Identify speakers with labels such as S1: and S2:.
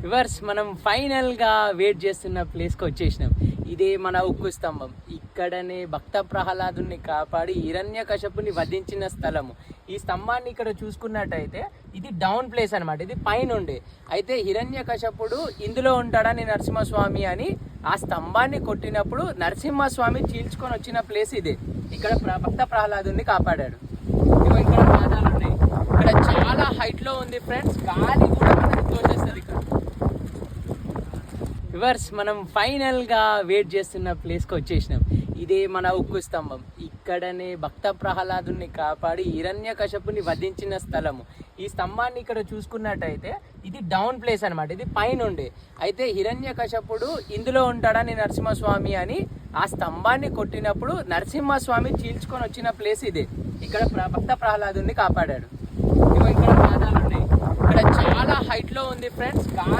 S1: Viewers మనం ఫైనల్గా wait చేస్తున్న ప్లేస్కి వచ్చేసినాం. ఇదే మన ఉక్కు స్తంభం. ఇక్కడనే భక్త ప్రహ్లాదుని కాపాడి హిరణ్యకశపుని వధించిన స్థలము. ఈ స్తంభాన్ని ఇక్కడ చూసుకున్నట్టయితే ఇది డౌన్ ప్లేస్ అనమాట. ఇది పైన ఉండే అయితే హిరణ్యకశపుడు ఇందులో ఉంటాడని నరసింహస్వామి అని ఆ స్తంభాన్ని కొట్టినప్పుడు నరసింహస్వామి చీల్చుకొని వచ్చిన ప్లేస్ ఇదే. ఇక్కడ భక్త ప్రహ్లాదుని కాపాడాడు. ఇక్కడ పాదాలు ఉన్నాయి. ఇక్కడ చాలా హైట్ లో ఉంది ఫ్రెండ్స్. గాలి కూడా మనకి తోచేస్తుంది ఇక్కడ. వివర్స్ మనం ఫైనల్గా వెయిట్ చేస్తున్న ప్లేస్కి వచ్చేసినాం. ఇదే మన ఉక్కు స్తంభం. ఇక్కడనే భక్త ప్రహ్లాదుని కాపాడి హిరణ్యకశపుని వధించిన స్థలము. ఈ స్తంభాన్ని ఇక్కడ చూసుకున్నట్టయితే ఇది డౌన్ ప్లేస్ అనమాట. ఇది పైన ఉండే అయితే హిరణ్యకశపుడు ఇందులో ఉంటాడని నరసింహస్వామి అని ఆ స్తంభాన్ని కొట్టినప్పుడు నరసింహస్వామి చీల్చుకొని వచ్చిన ప్లేస్ ఇదే. ఇక్కడ భక్త ప్రహ్లాదుని కాపాడాడు. ఇక్కడ పాదాలు ఉన్నాయి. ఇక్కడ చాలా హైట్ లో ఉంది ఫ్రెండ్స్. గాలి